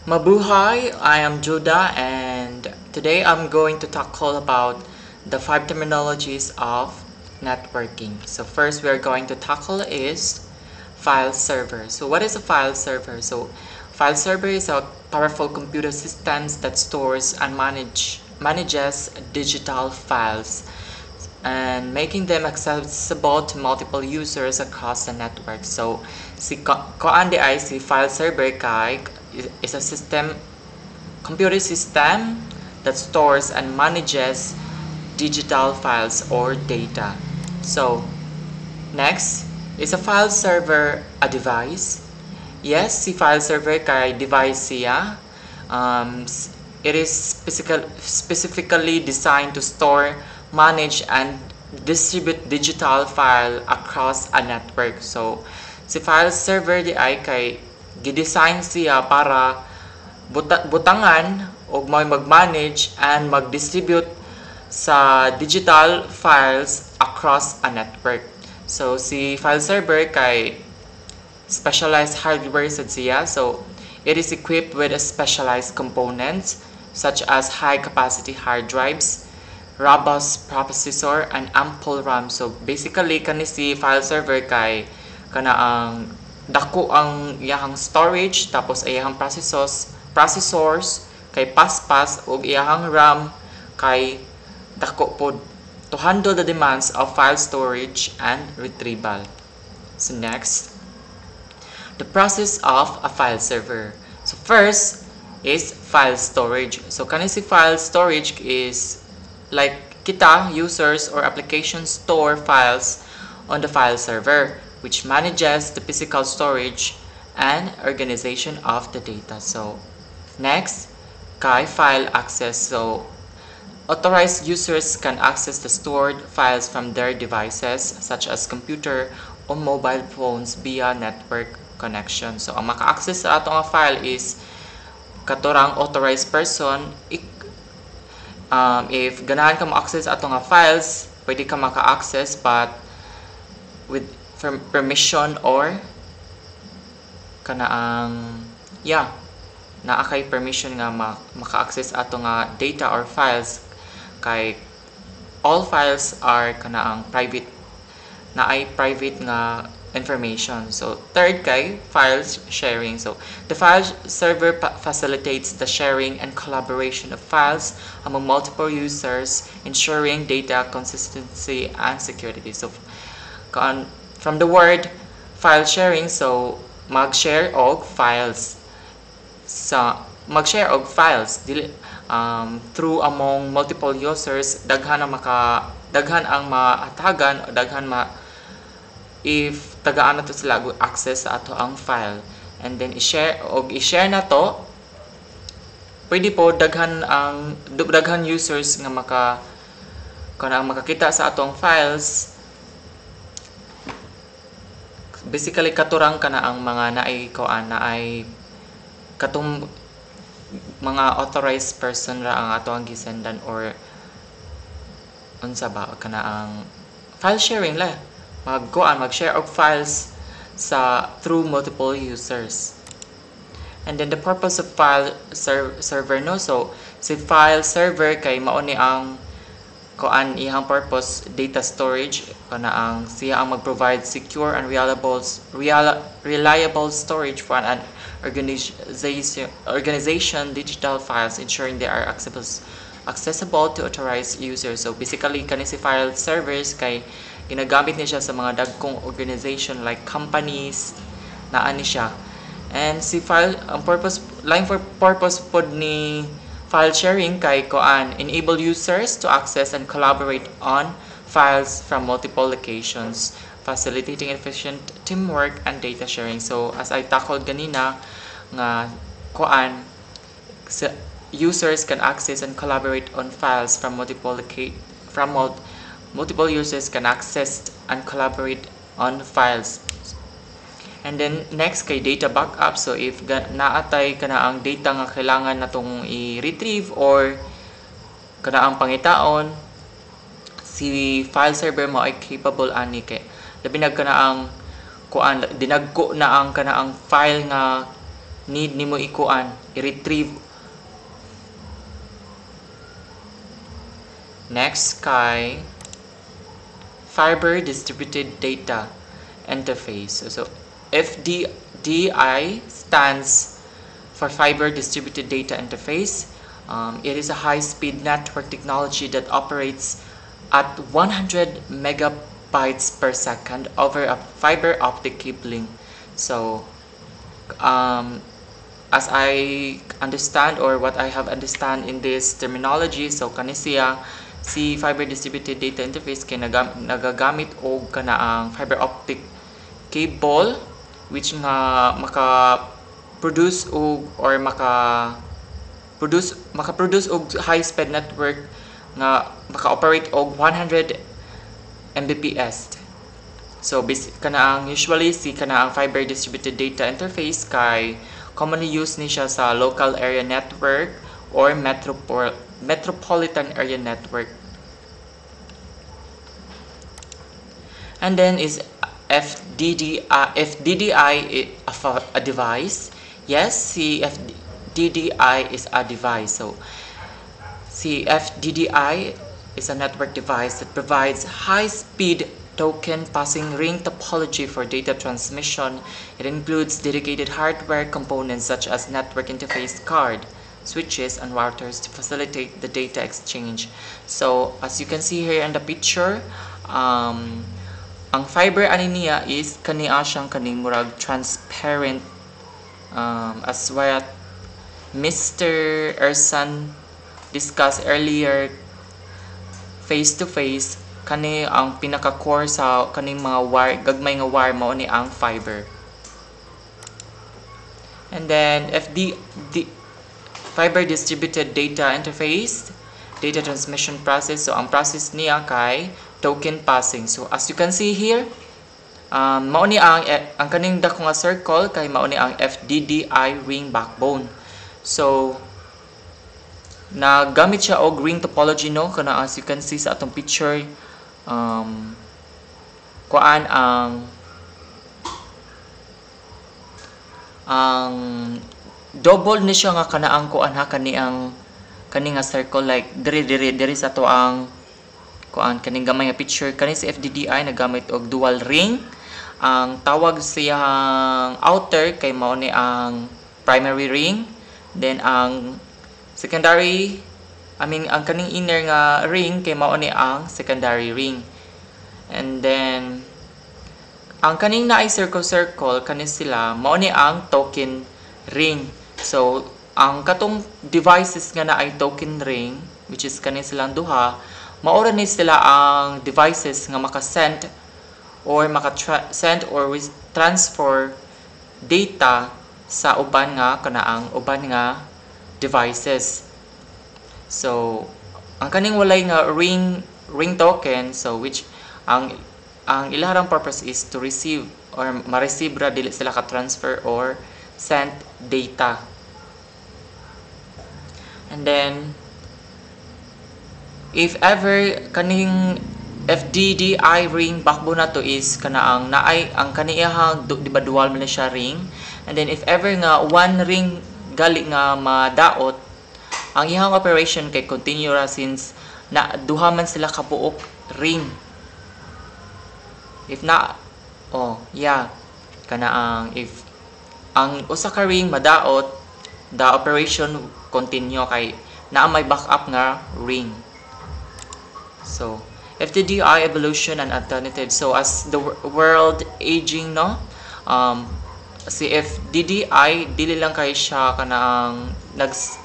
Mabuhay, I am Judah and today I'm going to tackle about the 5 terminologies of networking. So first we're going to tackle is file server. So what is a file server? So file server is a powerful computer systems that stores and manages digital files and making them accessible to multiple users across the network. So si koan di ay si file server kay is a computer system that stores and manages digital files or data. So next, is a file server a device? Yes, si file server kay device siya. It is specifically designed to store, manage, and distribute digital file across a network. So si file server di ay kay gidesign siya para butangan o mag-manage and mag-distribute sa digital files across a network. So si file server kay specialized hardware sad siya. So it is equipped with a specialized components such as high capacity hard drives, robust processor, and ample RAM. So basically kani si file server kay kana ang dako ang iyahang storage, tapos iyahang processors kay paspas ug iyahang RAM kay dako pod to handle the demands of file storage and retrieval. So next, the process of a file server. So first is file storage. So kani si file storage is like kita users or applications store files on the file server, which manages the physical storage and organization of the data. So next, kay file access. So authorized users can access the stored files from their devices such as computer or mobile phones via network connection. So ang maka-access sa atong file is katurang authorized person. If ganahan ka ma-access atong files, pwede ka maka-access but with permission or kanaang naa kay permission nga maka-access ato nga data or files kay all files are kanaang private na ay private nga information. So third kay files sharing. So the file server facilitates the sharing and collaboration of files among multiple users, ensuring data consistency and security. So from the word file sharing, so mag-share og files through among multiple users, daghan ang maatagan o if tagaan na to sila access sa ato ang file, and then i-share na to, pwede po daghan users nga makakita sa atong files. Basically katurang kana ang mga naay katong mga authorized person ra ang ato ang gisendan or unsa ba kana ang file sharing la mag-share of files through multiple users. And then the purpose of file server no, so si file server kay mao ni ang ihang purpose data storage, kana ang siya ang mag-provide secure and reliable storage for an organization digital files, ensuring they are accessible to authorized users. So basically kani si file servers kay ginagamit niya sa mga dagkong organization like companies ani siya. And si file ang purpose pod ni file sharing kay enable users to access and collaborate on files from multiple locations, facilitating efficient teamwork and data sharing. So as I tackled ganina nga users can access and collaborate on files from multiple users can access and collaborate on files. And then next kay data backup. So if naatay ang data nga kailangan natong i-retrieve or ang pangitaon, si file server mo ay capable ani kay labi ang dinagko na ang kanaang file nga need nimo ikuan i-retrieve. Next kay Fiber Distributed Data Interface. So FDDI stands for Fiber Distributed Data Interface. It is a high-speed network technology that operates at 100 megabytes per second over a fiber optic cabling. So as I understand, or what I have understand in this terminology, so kani siya si Fiber Distributed Data Interface kay nagagamit og kanaang fiber optic cable which nga maka-produce og or maka-produce og high-speed network nga maka-operate og 100 Mbps. So kanaang usually si kanaang Fiber Distributed Data Interface kay commonly used ni siya sa local area network or metropolitan area network. And then is FDDI a device? Yes, si FDDI is a device. So si FDDI is a network device that provides high-speed token passing ring topology for data transmission. It includes dedicated hardware components such as network interface card, switches, and routers to facilitate the data exchange. So as you can see here in the picture, ang fiber ani niya is kaniya siyang kaning murag transparent, as what Mr. Ersan discussed earlier, face to face kani ang pinaka core sa kaning mga wire, gagmay nga wire mao ni ang fiber. And then Fiber Distributed Data Interface, data transmission process. So ang process niya kay token passing. So as you can see here, mao ni ang kaning dako nga circle kay mao ni ang FDDI ring backbone. So nagamit siya og ring topology, no, kana as you can see sa atong picture, kuan ang double ni siya nga kanaang kuan ha kani nga circle, like diri sa to ang kuan kaning gamay nga picture. Kani si FDDI nagamit og dual ring. Ang tawag siyang outer kay mao ni ang primary ring, then ang secondary, ang kaning inner nga ring kay mao ni ang secondary ring. And then ang kaning naay circle kani sila mao ni ang token ring. So ang katong devices nga naay token ring, which is kani silang duha, maura ni sila ang devices nga maka-send or maka-send or transfer data sa uban nga kanaang uban nga devices. So ang kaning walay nga ring token, so which ang ilarang purpose is to receive or ma-receive ra, dili sila ka-transfer or send data. And then if ever kaning FDDI ring backbone nato is kanaang naay ang kaniyahang di ba dual man siya ring, and then if ever nga one ring gali nga madaot, ang iyang operation kay continue ra since na duha man sila kabuok ring. If na kanaang if ang usa ka ring madaot, the operation continue kay naa may backup nga ring. So FDDI evolution and alternative. So as the world aging, no, si FDDI dili lang kay siya kanang nagstay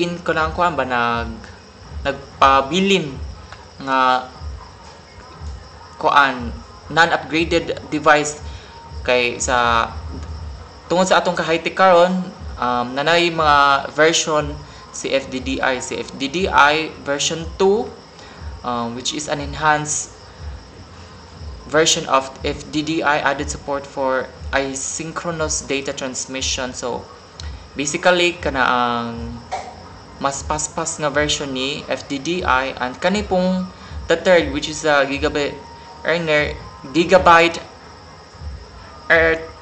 in kanang kuan ba nagpabilin nga kuan non-upgraded device kay sa tungod sa atong ka-high-tech karon, nanay mga version si FDDI version 2, which is an enhanced version of FDDI, added support for asynchronous data transmission. So basically kana ang mas paspas nga version ni FDDI, and kani pong the third, which is a gigabyte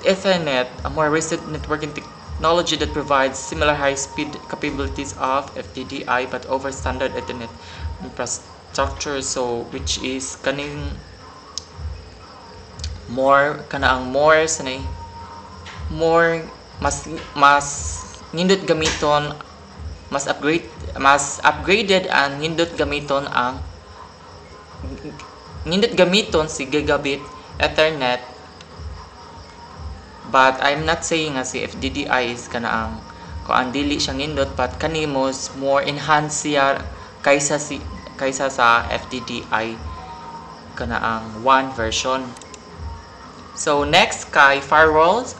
Ethernet, a more recent networking technology that provides similar high-speed capabilities of FDDI but over standard Ethernet infrastructure, so which is kaning more kanaang more sanay more mas nindot gamiton mas upgraded ang nindot gamiton si gigabit Ethernet. But I'm not saying nga si FDDI is kanaang kuan dili siyang nindot, but kani more enhanced siya kaysa sa FDDI kanaang one version. So next kay firewalls.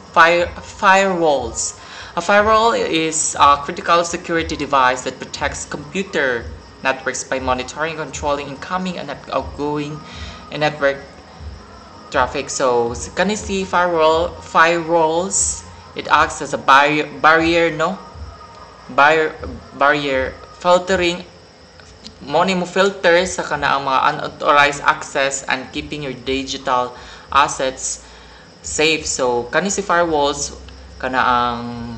A firewall is a critical security device that protects computer networks by monitoring and controlling incoming and outgoing network traffic. So kani si firewalls, it acts as a barrier filtering mo filter sa kanaang mga unauthorized access and keeping your digital assets safe. So kani si firewalls kanaang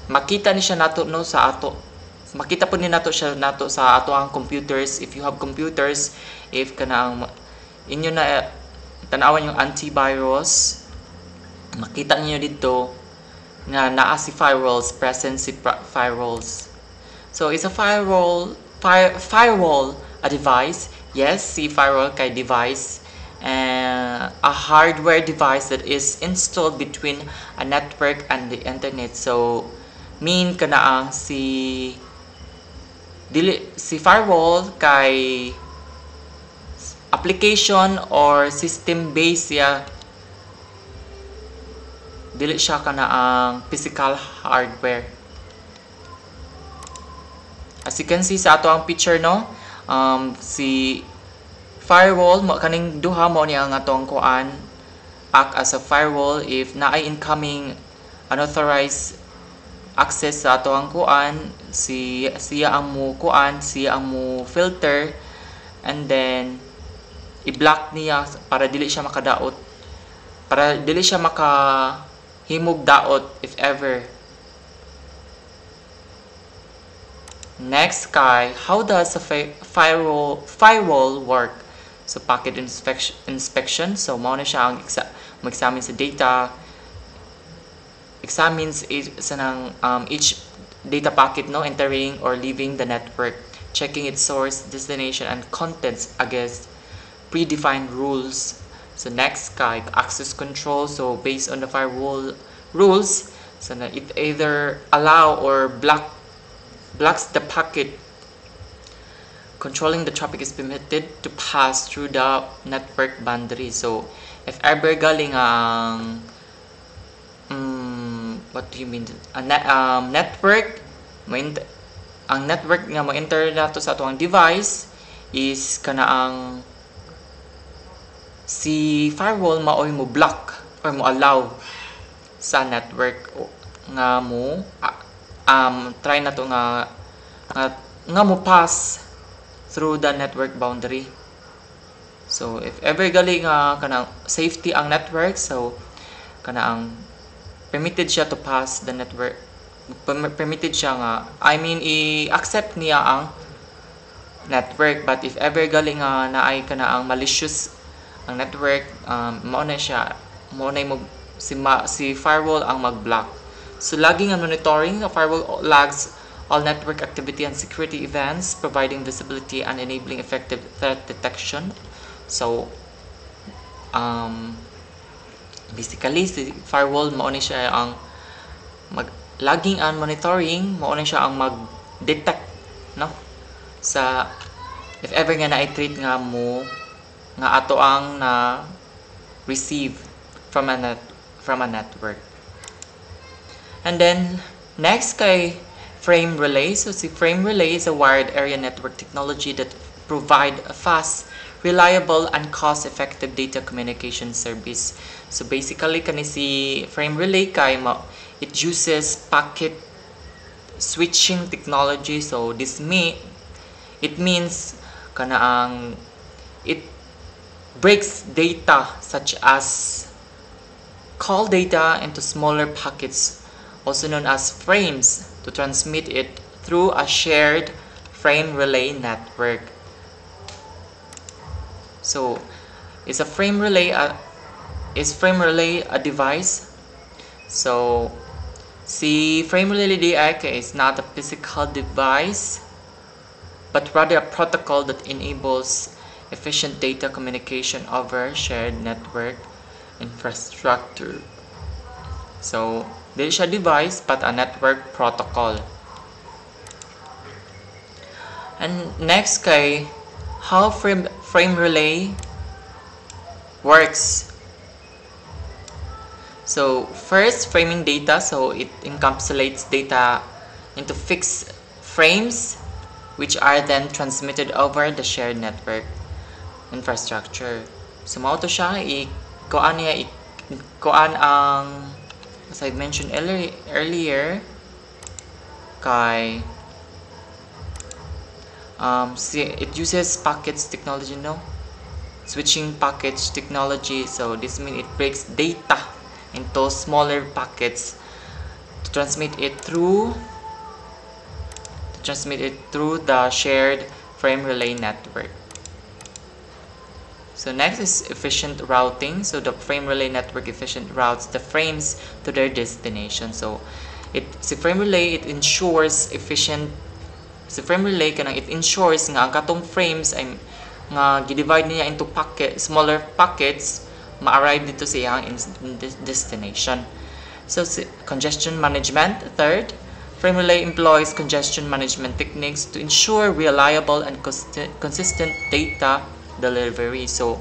makita ni siya nato no sa ato, makita po ni nato siya nato sa ato ang computers. If you have computers, if kanaang inyo na tanawan yung antivirus, makita niyo dito na naa si firewalls, present si firewalls. So is a firewall a device? Yes, si firewall kay device, and a hardware device that is installed between a network and the internet. So mean kanaang si firewall kay application or system based siya, dili siya kanaang physical hardware. As you can see sa ato ang picture no, si firewall mo kaning duha mo niya ang atong kuan act as a firewall if naay incoming unauthorized access sa ato ang kuan, siya ang mo filter, and then i-block niya para dili siya makadaot, para dili siya makahimog daot if ever. Next kay how does a firewall work? So packet inspection. So mao na siya ang mag-examine sa data, examines each data packet no entering or leaving the network, checking its source, destination, and contents against predefined rules. So next kay access control. So based on the firewall rules, so na it either allow or blocks the packet. Controlling the traffic is permitted to pass through the network boundary. So if ever galing ang what do you mean network ang network nga mo-enter nato sa atong device is kanaang si firewall maoy mo block or mo allow sa network nga mo try na to nga mo pass through the network boundary. So if ever gali nga kanang safety ang network, so kanang permitted siya to pass the network, permitted siya nga i-accept niya ang network. But if ever gali nga naay kanaang malicious ang network, mao na si firewall ang mag-block. So lagi nga monitoring, the firewall logs all network activity and security events, providing visibility and enabling effective threat detection. So basically si firewall mao ni siya ang laging ang monitoring, mao ni siya ang mag-detect no sa if ever nga na-treat nga mo nga ato ang na receive from a network. And then next kay frame relay. So si frame relay is a wired area network technology that provide a fast, reliable, and cost-effective data communication service. So basically kani si frame relay kay it uses packet switching technology. So it means kanaang it breaks data such as call data into smaller packets, also known as frames, to transmit it through a shared frame relay network. So, is frame relay a device? So, see, frame relay DIK is not a physical device, but rather a protocol that enables efficient data communication over shared network infrastructure. So, dili siya device but a network protocol. And next kay, how frame relay works. So, first, framing data. So, it encapsulates data into fixed frames, which are then transmitted over the shared network infrastructure. So, mao to siya, kuan ang, as I mentioned earlier, kay it uses packets technology, no? Switching package technology. So this means it breaks data into smaller packets to transmit it through the shared frame relay network. So next is efficient routing. So the frame relay network efficient routes the frames to their destination. So si frame relay, it ensures efficient. Si frame relay kanang it ensures nga ang katong frames ay nga gi-divide niya into smaller packets, ma-arrive dito sa iyang destination. So congestion management. Third, frame relay employs congestion management techniques to ensure reliable and consistent data delivery. So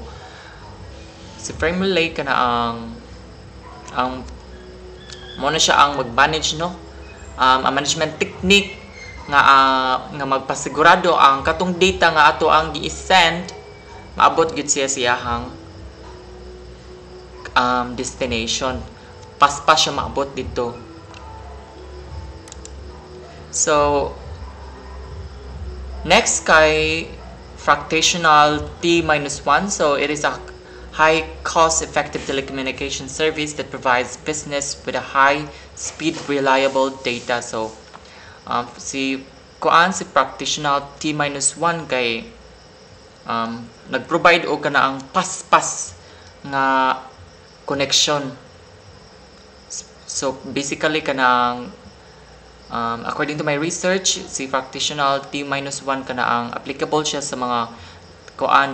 si frame relay kana ang mo na siya ang mag-manage, no? Ang management technique nga magpasigurado ang katong data nga ato ang gi-send maabot gid siya siyahang destination. Paspas siya maabot dito. So next kay fractional T-1. So it is a high cost-effective telecommunication service that provides business with a high-speed, reliable data. So si fractional T-1 kay nag-provide og kana ang paspas nga connection. So basically kanang according to my research, si fractional T-1 kana ang applicable siya sa mga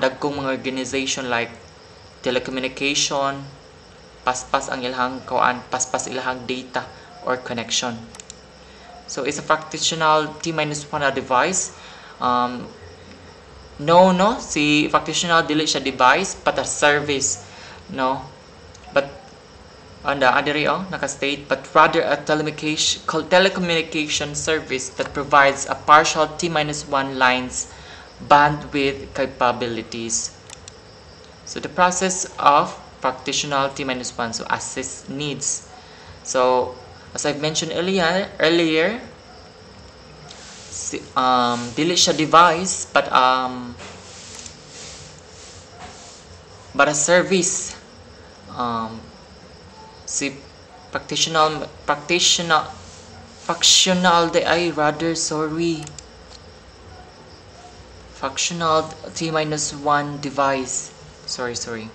dagkong mga organization like telecommunication, paspas ang ilahang paspas ilahang data or connection. So is a fractional T-1 a device? No, si fractional dili siya device but a service, no? But naka-state, but rather a telecommunication service that provides a partial T-1 lines bandwidth capabilities. So the process of fractional T-1, so assess needs. So as I've mentioned earlier, dili siya device but a service. Si fractional T-1 device. Sorry.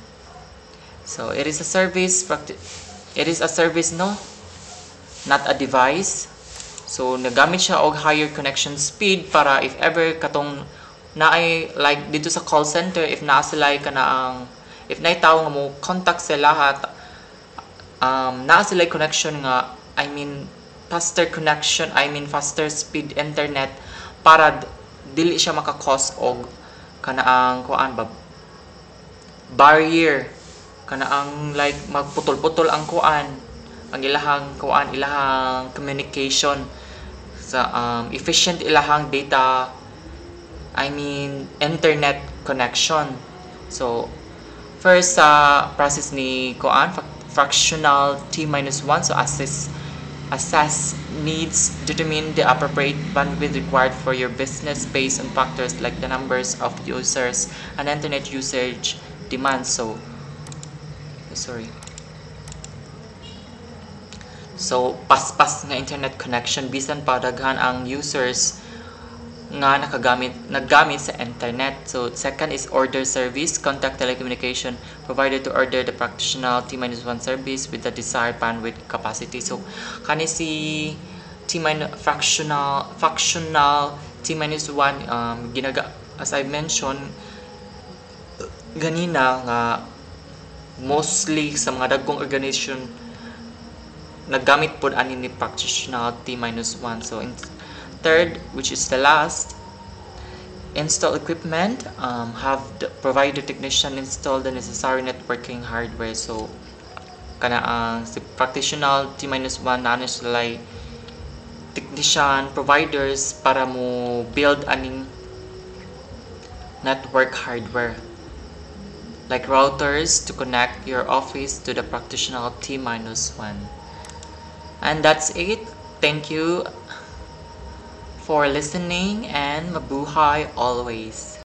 So it is a service. It is a service, no? Not a device. So nagamit siya og higher connection speed para if ever katong naay like dito sa call center, if naa sila if naay tawo nga mo contact sa lahat, naa sila connection nga faster connection, faster speed internet para dili siya maka-cause og kanaang barrier, kanaang like magputol-putol ang ang ilahang communication sa efficient ilahang data, internet connection. So first sa process ni fractional T-1, so assess needs, determine the appropriate bandwidth required for your business based on factors like the numbers of users and internet usage demands. So So paspas nga internet connection bisan pa daghan ang users nga naggamit sa internet. So second is order service, contact telecommunication provider to order the fractional T-1 service with the desired bandwidth capacity. So kani si fractional T-1 as I mentioned ganina nga mostly sa mga dagkong organization naggamit pod ani ni fractional T-1. So third, which is the last, install equipment, have the provider technician install the necessary networking hardware. So kana ang si fractional T-1 na sila technician providers para mo build aning network hardware like routers to connect your office to the fractional T-1. And that's it. Thank you for listening and mabuhay always.